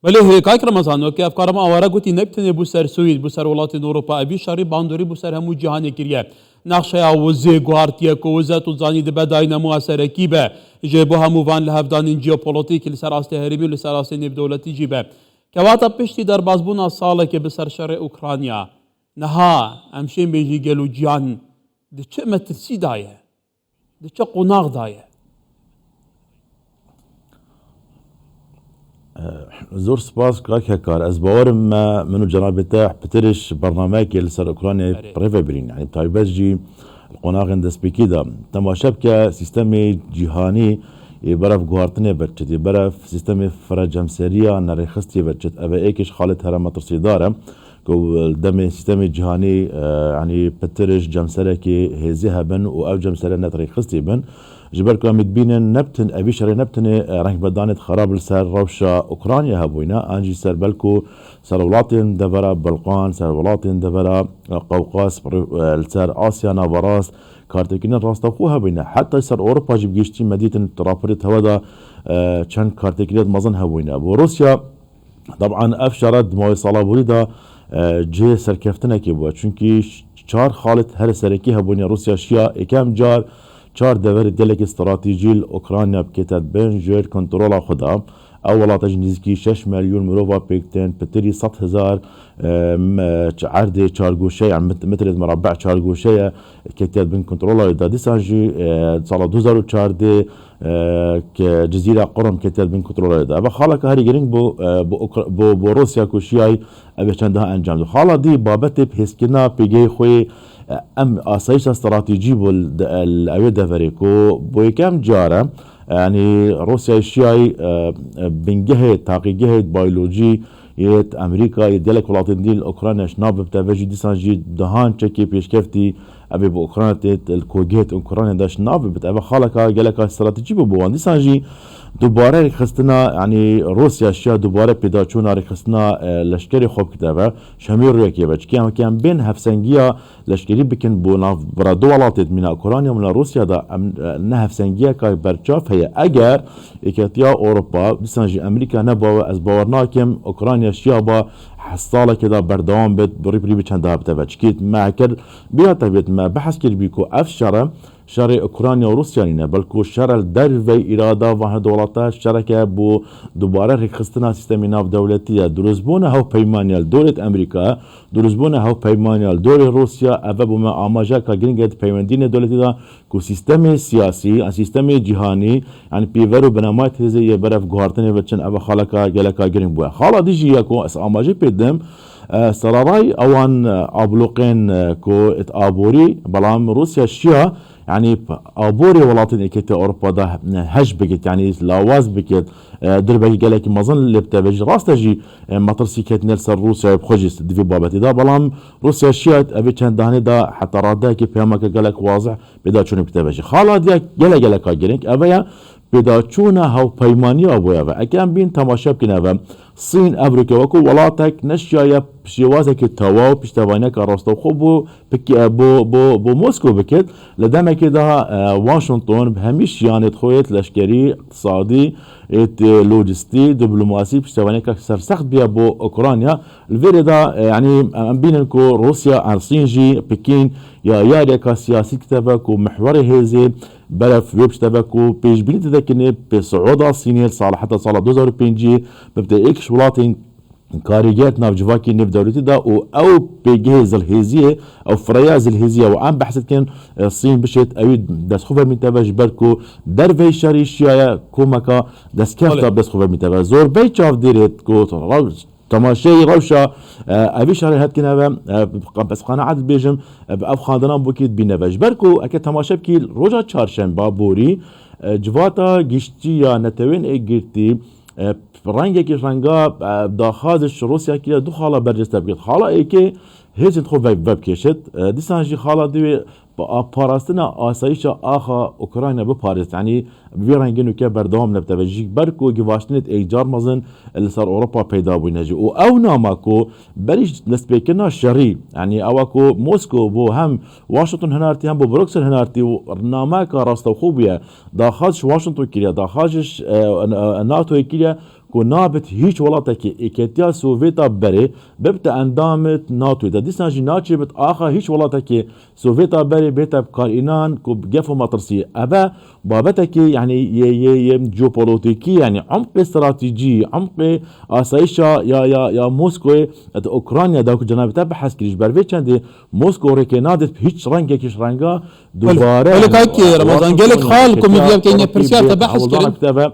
ولی هیکای کرمزانو که افکار ما آواره گویی نبتنی بسر سوئد بسر ولایت اروپا ابی شری باندوری بسر همو جهانی کریه نقشه اوزه گوارتیه کوزه تو زانی دبه داینامو اثر کیبه جبو همو وان لهفدان جیوپولیتیک لسر آسته هرمی لسر آسته نب دولتی جیبه که واتا پشتی در بازبونا ساله که بسر شر اوکراینیا نها امشین بیجی گلو جان ده چه مترسی دایه ده چه قناغ دایه زور سپاس كار از باورم منو جنابته بترش برنامج که لسر اوکراینیا بريفا برين يعني بتايبز جي القناغ دست بكيدا تماشا بك سيستم جهاني برف گوارتنه بچت برف سیستم فرجمسریه نرخستی بچت اوه ایکش خالد هرم ترسی داره که دم سیستم جهانی يعني بترش جمسره که هزی هبن و او جمسره نترخستی بن جبر كامد بين نبتن ابي شري نبتن رنگ بدانت خراب لسر روشا اوكرانيا هبوينا انجي سر بلكو سر ولاتن دبرا بلقان سر ولاتن دبرا قوقاس سر اسيا نافراس كارتكين راستا خو هبوينا حتى سر اوروبا جيب جيشتي مدينه ترابريت هودا كان كارتكين مزن هبوينا وروسيا طبعا افشرت موي صلابوري دا جي سركفتنا كيبوا چونكي 4 خالد هر سركي هبوينا روسيا شيا اكام جار 4 دور دلك استراتيجي اوكرانيا بكتت بين جير كنترول خدا اولات نزدیکی 6 میلیون مرۆڤ پێکتێن پتری 100,000 عردێ چارگۆشەیە يعني متر مربع چارگۆشەیە کە بن کۆنتڕۆڵەوەدا دیسانژی ساڵ 2014 کە جزیرە قڕم کە بن کۆنتڕۆڵەوەدا بە خاڵەکە هەری گرنگ بۆ رووسیا کوشیای ئەوێ چەندە ئەنجام خاڵە دی بابەتێ پێسکردنا پێگەی خۆی ئەم ئاسایشە استراتیجی بۆ ئەوێ دەڤەرێک و بۆ یەکەم جارە يعني روسيا الشيعي بنجهة تحقيقها بيولوجي يت امريكا يدلك ولاتين دي اوكرانيا شناب بتافجي ديسانجي دهان تشكي بيشكفتي ابي باوكرانيا الكوجيت اوكرانيا داش ناب بتابع خالكا جالكا استراتيجي بوان ديسانجي دوباره خستنا يعني روسيا الشيا دوباره پیدا چون خستنا لشکری خوب کتابه شمیر روی که بچ کم بین هفسنگیا لشکری بکن بونا برا دو ولاتت من اوکراینیا من روسيا دا نه هفسنگیا که برچاف هي اگر اکتیا اوروبا بسنجی امریکا نبا از باورناکم اوکراینیا الشيا با حصاله كده بردوام بيت بريبري بچنده بتبچ كيت ما كر بيا تبيت ما بحث كر بيكو افشره شر اوكرانيا وروسيا نه بلکو شر در و اراده و دولتها شرکه بو دوباره رخصتنا سیستم ناف دولتی دروزبونه هاو پیمانیال دولت امریکا دروزبونه هاو پیمانیال دولت روسيا اوه بوما آماجه که گرینگت پیماندین دولتی دا کو سیستم سیاسی سیستم جهانی يعني بيفرو بنامات هزي برف گوارتنه وچن اوه خالکا گلکا گرینگ بوه خالا دیجی یکو اس آماجه پیدم سراراي اوان ابلوقين كو اتابوري بلام روسيا الشيا يعني ابوري ولاتن اكيت اوروبا ده هج بكت يعني لاواز بكت دربي قالك مازن اللي بتبج راستجي مطرسي كت نرسل روسيا بخجس دفي بابتي ده بلام روسيا الشيا ابي كان دهني ده حتى رادا كي بيامك قالك واضح بدا شنو بتبج خالا دي قالك قالك ابيا بدا چونه هاو پیمانی ابویا و اکم بین تماشا بکنه صين امريكا وكو ولاتك نشايا بشوازك التواو بشتوانيك راستو خو بو موسكو بكت لدما كده واشنطن بهميش يعني تخويت لشكري اقتصادي لوجستي دبلوماسي بشتوانيك سرسخت بيا بو اوكرانيا الفيري دا يعني بينكو روسيا عن صينجي بكين يا ياريكا سياسي كتابك ومحوري هزي برف ويبشتبكو بيش بني تذكرني بصعودة الصينية حتى صالة 2005 ببدأ إكش ولاتين كاريجات ناف جواكي نف دولتي دا او بيجهز الهزية او فرياز الهزية وعم بحثت كان الصين بشت اويد دس خوفا من تبا جبركو درفي شاري الشيايا كومكا دس كافتا بس خوفا من تبا زور بيتشاف ديريت كو تماشي روشا ابي شاري هات كنا بس قناعات بيجم باب خاندنا بوكيت بينفج بركو اكيد تماشا بكي روجا چارشنبه بوري جواتا گشتي يا نتوين اگرتي رنگی رنگا داخلش روسیا که دو خاله برجسته بگید خاله ای که هیچ انتخاب وب کشید دیسانجی خاله دوی با پاراستنا آسایش آخا اوکراین به پاریس یعنی بی رنگینو که بردام نبته و جیک برکو گواشتنت ایجار مزن لسر اوروپا پیدا بینجی او نامکو بریش نسبیکنا شری یعنی اوکو موسکو بو هم واشنطن هنارتی هم بو بروکسل هنارتی و نامک راستو خوبیه داخلش واشنطن کلیه داخلش ناتو کلیه کو نابت هیچ ولاتك ايكتيا سوفيتا بري ببت اندامت ناتو دا ديسان جي ناتشي بت اخا هیچ ولاتك سوفيتا بري بيتا بكارينان كو بجفو مطرسي ابا بابتك يعني جيوبوليتيكي يعني عمق استراتيجي عمق اسايشا يا موسكو اوكرانيا داك جنابتا بحث كريش برفي چند موسكو ريكنادت هیچ رنگك رنگا دوباره ولی كاكي رمضان قالك خال كوميديا كاين برسيال تبحث كريم كتابه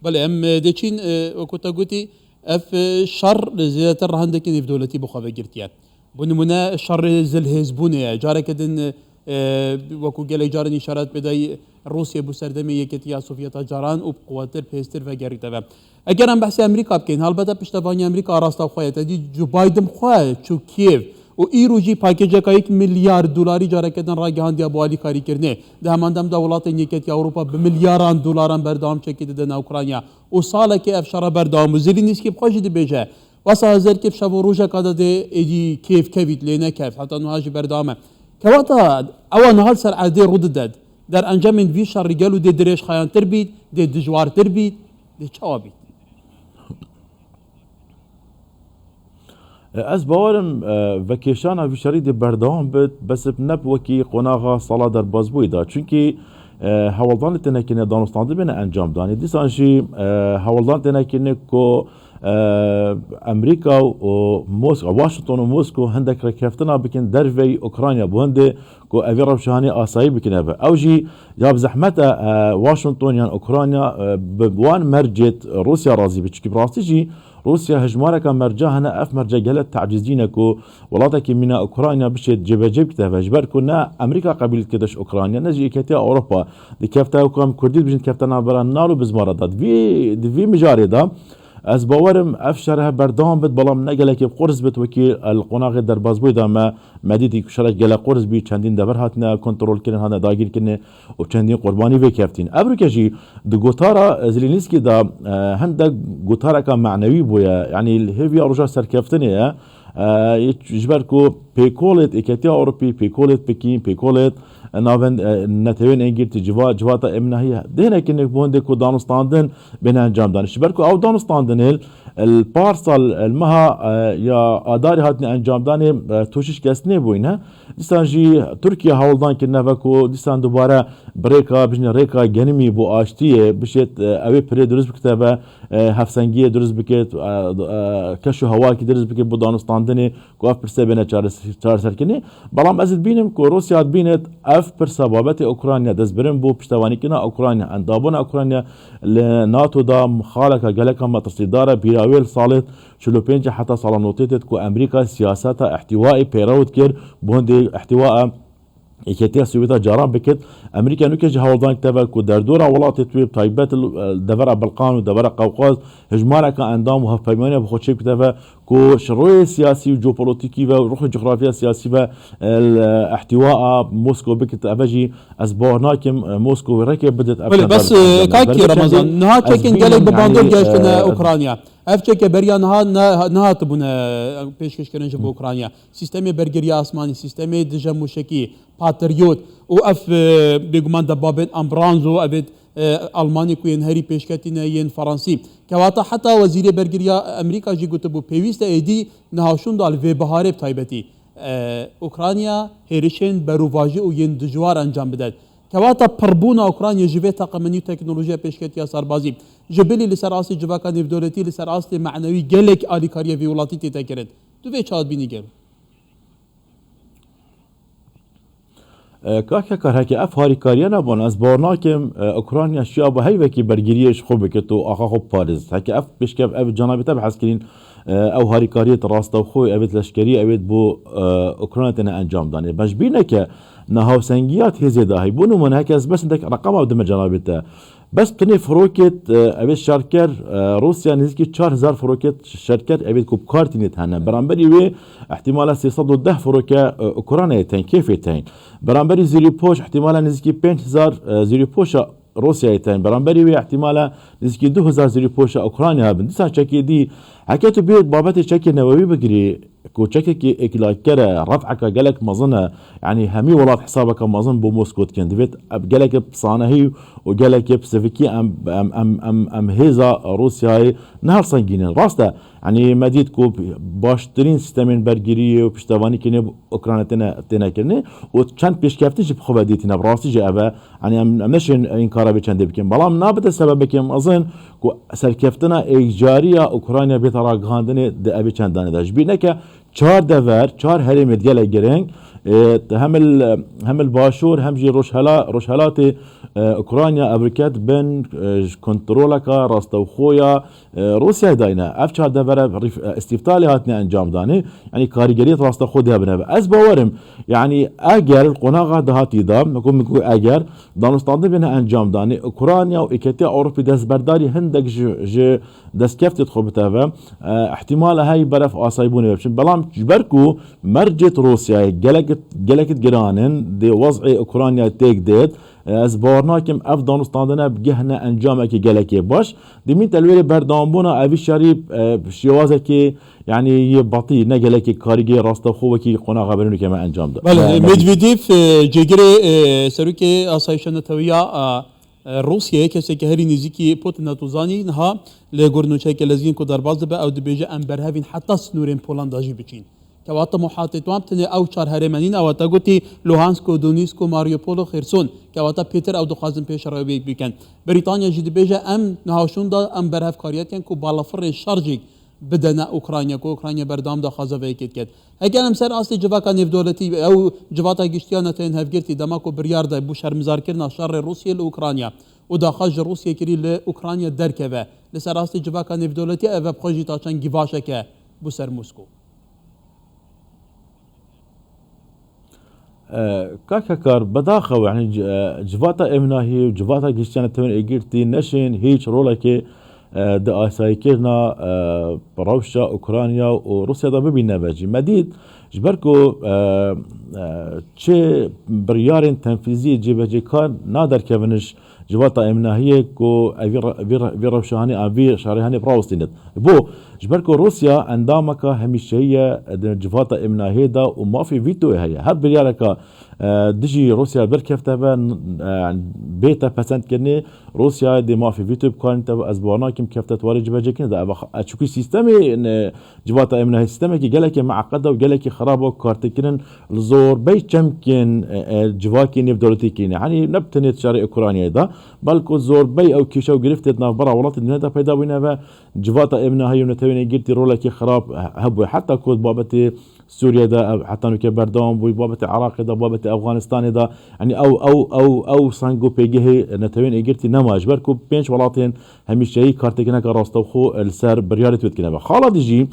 بله ام ديتشين وكنت قلتي اف شر زيادة الرهندك في دولتي بخوة جرتيات بنمنا شر زل هزبوني جارة كدن وكو قال جارني اشارات بداي روسيا بسردمي يكتيا سوفيتا جاران وبقواتر بيستر وغيري تبع اگر هم بحث امريكا بكين هالبته پشتواني امريكا راستا خويا دي جو بايدن خواه چو كيف و ایروجی پاکیج کا 1 میلیارد دلاری جاره کردن را گهاندی ابوالی کاری کرنه ده همان دولت نیکت اروپا به میلیارد دلاران بردام چکیده دن اوکراینیا و سال که افشار بردام زلینسکی بخوش دی بجه واسه هزار که شب روزه کاده ده ایدی کیف کوید لینه کیف حتی نهاج بردامه كواتا او نهال سر عادي رود داد در انجام من في شر رجالو دي دريش خيان تربيت دي دجوار تربيت دي چاوابيت از باورم وکیشان في شريد بردوام بد بس بنب وكي قناغا صلاة در بازبوي دا چونكي هولدان تنكينه دانستانده بين انجام داني ديسان شي هولدان تنكينه كو امريكا وموسكو واشنطن وموسكو هندك ركفتنا بكن درفي اوكرانيا بوهندي كو افي ربشاني اساي بكن او جي جاب زحمته واشنطن يعني اوكرانيا بوان مرجت روسيا رازي بتشكي براستي جي روسيا هجمارك مرجع هنا اف مرجع جلت تعجزينكو ولاتك من اوكرانيا بشت جيب كتاب جبر كنا امريكا قبل كدش اوكرانيا نجي كتي اوروبا دي كفتا كم كرديد بجن كفتنا بران نارو بزمارات في مجاري دا از باورم افشرها بردام بد بلام نگلك قرص بت وكيل القناغ در بازبوي دا ما مديدي شرك جل قرص بي چندين دبر هاتنا كنترول كرن هنا داگير كرن و چندين قرباني وي كفتين ابركجي د گوتارا زلينسكي دا هند گوتارا کا معنوي بويا يعني الهيفي ارجع سركفتني يجبركو بيكولت اكتيا اوروبي بيكولت بكين بيكولت نافن نتوين انجلت جواتا امنا هي دهنا كنك بوندكو دانستاندن بين انجام دانش بركو او دانستاندن البارسال المها يا اداري هاتني انجام داني توشش كسني بوينه ديسان جي تركيا هولدان كنا فكو ديسان دوباره بريكا بجن ريكا جنمي بو اشتيه بشت اوي بري درس بكتابه هفسنگيه درس بكت كشو هواكي درس بكت بو دانستاندن كو اف برسه بين چار سركني بلام ازد بينم كو روسيا بينت اف برسه بابت اوكرانيا دزبرن بو پشتواني كنا اوكرانيا اندابون اوكرانيا لناتو دا مخالكه جلكا ما تصداره بيراويل صالت شلو بينجا حتى صالونوتيت كو امريكا سياساتها احتوائي بيراود كير بوندي احتواء ايكتيا سويتا جاران بكت امريكا نوكج هولدان كتابا كو دردورا ولات تويب تايبات دبر بلقان ودبر قوقاز هجمارك اندام وهفيمانيا بخوتشي كتابا كو شروي سياسي وجيوبوليتيكي وروح جغرافيا سياسي احتواء موسكو بكت افجي اسبورناكم موسكو ركب بدت بس كاكي رمضان نهات كن قال بباندور جاشنا اوكرانيا افچه بريا نهات بنا پیشکش کردن جب اوکراینیا سیستم برگری آسمانی سیستم دژم موشکی پاتریوت و اف بگمان دبابت امبرانزو ابد الماني كوين هري پیشکتینه ین فرانسی كواتا حتى وزير برگريا امريكا جي گوتبو پیوست ايدي نهاشون دال في بهاره تايبتي اوكرانيا هيرشين بروواجي و ين دجوار انجام بدد كواتا پربونا اوكرانيا جوه طاقمني تكنولوژيا پیشکتیا سربازي جبلي لسراسي جواكا دولتي لسراسي معنوي گلك اليكاريا في ولاتي تتكرد تو في چاد بيني گل كاكا كارهكي اف هاري كاريانا بون از بورناكم اوكرانيا شيابا هي وكي برگريش خوب كتو اخا خوب باريز هكي اف بيشكف اف جنابته بحسكرين او هاري كاريت راستا خوي ابيت لشكري ابيت بو اوكرانيا تنا انجام داني باش بينك نهاو سنگيات هزيدا هي بونو من هكاز بس عندك رقم او دم جنابته بس تني فروكت ابيت شركر روسيا نزكي 4000 فروكت شركات ابيت كوب كارتينت هنا برامبري وي احتمال 610 فروكه اوكرانيا تن كيف تن برامبري زيري بوش احتمال نزكي 5000 زيري بوش روسيا تان برانبري وي احتمالا نزكي 2000 زری پوش اوکراینیا بن دسا چکی دی حكيتو بيت بابتي شكل نووي بقري كو شكل اكلاكرا رفعك قالك مظنه يعني همي ولاد حسابك مظن بموسكو كان دبيت قالك بصانهي وقالك بسفيكي ام هيزا روسيا نهر صنجين راسته يعني مديد كو باشترين سيستمين برجري وبشتواني كني اوكرانيا تنا كني وكان بيشكفتش بخبديتنا براسي جابا يعني مش انكار بكند بكم بلام نابت السبب بكم اظن كو سركفتنا ايجاريه اوكرانيا بيتراق هاندني ابي چندانه داش بينك 4 دفر 4 هرم ديال جرين هم الباشور هم جي روشهلات اوكرانيا ابريكات بين كنترولك راستوخويا روسيا داينا اف 4 دفر استفتالي هاتني انجام داني يعني كاريجري راستوخو دي بنا از باورم يعني اجر قناغه دهاتي دا نكون اجر دانستاندي بنا انجام داني اوكرانيا وايكتي اوروبي داس برداري هندك ج دسكفت تدخل بتابع احتمال هاي برف اصايبوني بلام جبركو مرجت روسيا جلكت جرانن دي وضع اوكرانيا تيك ديت از بارناكم اف دانستاندنا بجهنا انجامك جلكي باش دي من تلويري بردامبونا ابي شريب شوازكي يعني يبطي نجلكي كاريجي راستوخوكي قناغه بنو كما انجام ده بله ميدفيديف جيجري سروكي اسايشن تويا روسيا کسی که هری نزدیکی پوتین توزانی نها لگورنوچه که لزین کو درباز به او دبیجه امبر هفین حتی سنورین پولند داجی بچین که وقت محاطت وام تنه او چار هرمانین او تا گوتی لوهانسک و دونیسک و ماریوپول و خرسون که وقت پیتر او دخوازن پیش رو بیکن بریتانیا جدی بیجه ام نهاشون دا امبر هف کاریتن کو بالافر شارجی بدنا اوکراینیا کو اوکراینیا بردام دا خازه ویکت کد اگر ام سر اصلی جواکا نیف دولتی او جواتا گشتیانه تین هفگرتی دماکو بریار دا بو شرمزار کرنا شر روسیه لاوکراینیا و دا خاج روسیه کری لاوکراینیا درکوه لسر اصلی جواکا نیف دولتی او بخوجی تا چند گیواشه که بو سر موسکو كاكاكار بداخل يعني جواتا امناهي وجواتا گشتیانه تین اگرتی نشین هیچ رولکی دا آسایکرنا روشا اوكرانيا وروسيا دا ببينا باجي مديد جبركو چه بريارين تنفيذي جيباجي كان نادر كيفنش جواتا امناهيه كو في روشاني في شاريهاني براوستينت بو جبركو روسيا عندامك هميشه هي جواتا امناهيه دا وما في فيتو هي هر بريارك دجي روسيا بركفتها بيتا بسنت كني روسيا دي ما في فيتو كانت ازبونا كم كفتت وارد جباجي كني دا اشكو سيستمي ان جواتا امناهيه سيستمي كي قالك معقده وقالك خرابه كارتكن الزور بي كمكن جواكي نيف دولتي كيني يعني نبتنت شارع اوكرانيا دا بلكو زور بي او كيشو قرفتت برا ولات الدنيا بيدا وينها جواتا امناهيه ونتويني قلتي رولك خراب هبوي حتى كود بابتي سوريا دا حتى نو كبردام بوي بابت العراق دا بابت افغانستان دا يعني او سانجو بيجي نتوين اجرتي نماج بركو بينش ولاتين هميشه كارتكنا راستوخو السر بريارت وتكنا خالد يجي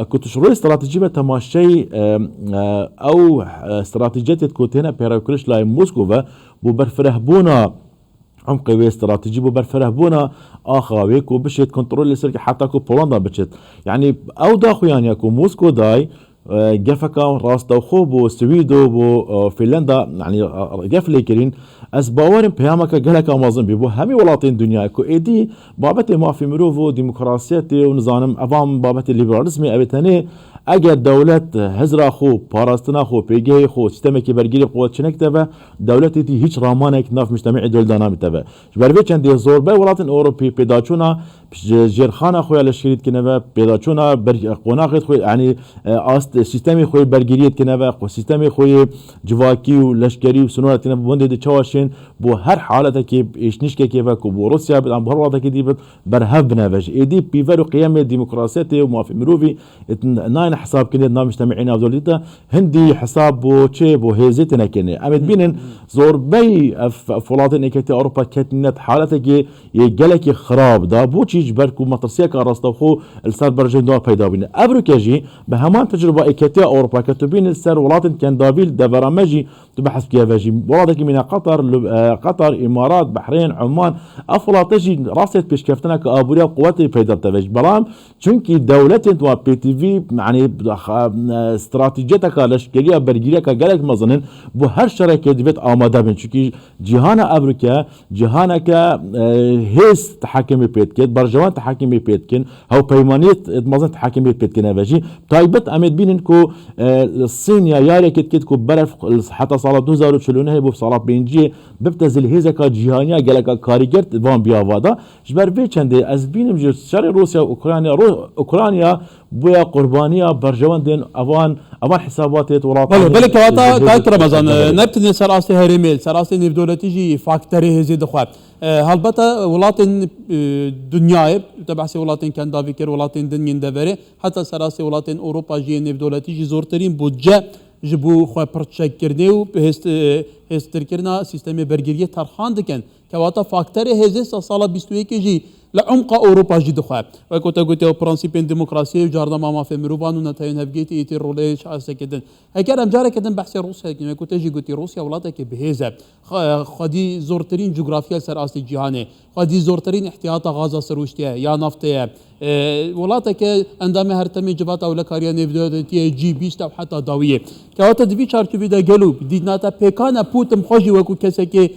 كنت شروع استراتيجيه تماشي او استراتيجيه كوتينا بيراكريش لاي موسكوفا بو برفرهبونا عمق وي استراتيجي بو برفرهبونا اخاويك وبشت كنترول لسرك حتى كو بولندا بشت يعني او داخو يعني كو موسكو داي جفكا راستوخو بو سويدو بو فنلندا يعني جفلي كرين از باورم بيامك جلك امازون بيبو همي ولاتين دنيا كو ايدي بابت ما في مروفو ديمقراطيتي ونظام افام بابت الليبراليزمي ابتني اگر دولت هزرا خو پاراستنا خو پیگه خو سیستم کی برگیری قوت چنک تبه دولتی تی هیچ رامانک ناف مجتمع دولدانا متبه جبر چند زور به ولاتن اوروبی پیداچونا جرخانه خو لشريت كنبه پیداچونا قناقت خو يعني است سیستم خو برگیریت کنه خو سیستم خو جواکی و لشکری و سنوات کنه بوند د چواشین بو هر حالته کی اشنش کی و کو روسيا بر حالته کی دی برهب بنواج ايدي بيفرو قيام الديمقراطيه وما في مروفي ناين حساب كني نام مجتمعين دولتا هندي حساب بو تشي بو هيزتنا كني امد بينن زور بي فولاتن اكتي اوروبا كتنت حالته يجلك خراب دا بو تشي بركو مطرسيه كراستوخو السر برجن دو پیدا بين ابركاجي بهمان تجربه اكتي اوروبا كتبين السر ولاتن كان دافيل دا برامجي تبحث كيفاجي ولادك من قطر امارات بحرين عمان افلا تجي راست بيشكفتنا كابوريا قوات پیدا تبج برام چونكي دولتن تو بي تي في يعني استراتیجیت که لشکری برگیری که گلک مزنن بو هر شرکت دیوت آماده بین چونکی جهان امریکا جهان که هیس تحکمی پید کد برجوان تحکمی پید کن هاو پیمانیت مزن تحکمی پید کن اوجی تایبت امید بینن کو الصين يا ياري كت كو برف حتى صالة 2049 بو صالة بينجي ببتزل هيزا كا جهانيا قالك كاريجر فان بيافادا جبر في چنده از بينم جو شر روسيا واوكرانيا اوكرانيا بويا قربانيه برجوان دين اوان حسابات ولات بله كواتا كاك رمضان نبتني سراسي هرميل سراسي نفدولتي جي فاكتوري هزي دخواب هالبتا ولاتن دنياي تبعسي ولاتن كان دافيكر ولاتن دنين دفري حتى سراسي ولاتن اوروبا جي نفدولتي جي زورترين بودجه جبو خو پرچک کرده و هستر کرنا سیستم برگریه ترخان دکن کواتا فاکتور هزه سال 21 جی لعمق اوروبا جی دخواه و کوتا گوته پرانسیپ دموکراسی و جاردا ما فهم روبان و نتاین هفگیتی ایتی روله شاسه کدن هکر ام جاره کدن بحث روسیا کنه کوتا جی گوتی روسیا ولاته که بهزه خدی زورترین جغرافیا سر اصل جهانه خدی زورترین احتیاط غاز سروشتیه یا نفته ولاته که اندام هر تمی جوات او لکاریا نفدودتی جی 20 او حتی داویه کواتا دوی چارچوبی دا گلو دیدناتا پیکانا پوتم خوشی وکو کسی که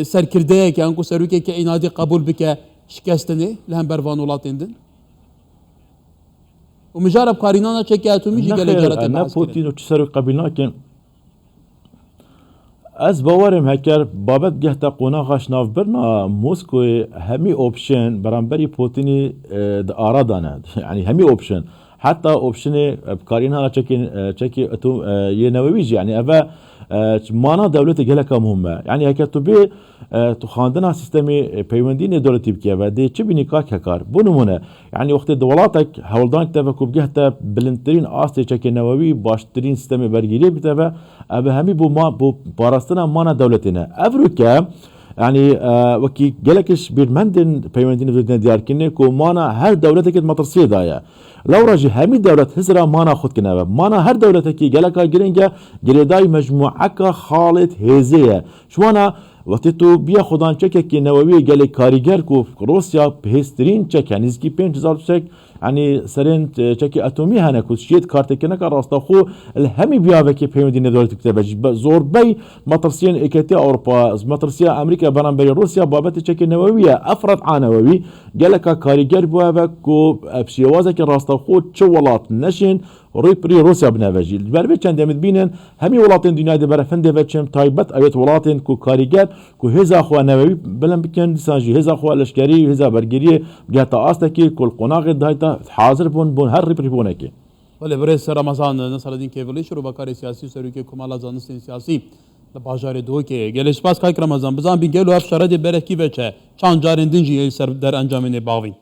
سرکرده که انکو سروکه که اینادی قبول بکه شکستنه لهم بروان ولاتندن ومجرب قارنانا چکی اتومی جی گله جارت انا بوتين وتسرو قبلنا كان از باورم هکر بابت گهتا قوناغاش ناف برنا موسكو همي اوبشن برانبري بوتيني آرا داند يعني همي اوبشن حتى اوبشن بكارينها چکی اتوم ينوويج يعني افا مانا دولت گلک مهمه يعني هکر تو بي تو خاندنا سيستمي پیوندين دولتي بكيه و دي چه بيني كاك هكار بو نمونه يعني وقت دولاتك هولدان تفكو بگهتا بلندترين آسته چکی نووي باشترين سيستمي برگيري بتفا ابا همي بو باراستنا مانا دولتنا افروكا يعني وكي جلكش بيرمندن پیوندين دولتنا ديار كنه كو مانا هر دولتك مطرسيه دايا لو راجي همي دولة هزرا مانا خود كنابا مانا هر دولتك جلكا جرينجا جريداي مجموعك خالد هزيه شوانا وقتی تو بیا خودان چکه که نووی گلی کاریگر کو روسیا بهسترین چک یعنی زکی 5000 چک يعني سرين تشكي اتومي هنا كو شيت كارت كنك راستخو الهمي بيا كي بيمدين دولت كتاب زور بي مطرسيان اكتي اوروبا مطرسيا امريكا برانبري روسيا بابت تشكي نوويه افرض عنووي قالك كاريجر بوا كو بشيوازك راستخو تشولات نشن ريبري روسيا بنافجي البربي كان دمد بينن همي ولاتين دنيا دي برفند بچم تايبت ايت ولاتين كو كاريجر كو هزا خو نووي بلن بكن سانجي هزا خو لشكري هزا برجري جاتا استكي كل قناغ دايتا حاضر بون هر ريبري بونكي ولی برس رمضان نصر الدین کیولی شروع بکاری سیاسی سری که کمالا زانستین سیاسی لباجار دو که گلش پاس کاک رمضان بزن بی گلو اف شرد برکی وچه چند جارندین جی سر در انجام باوی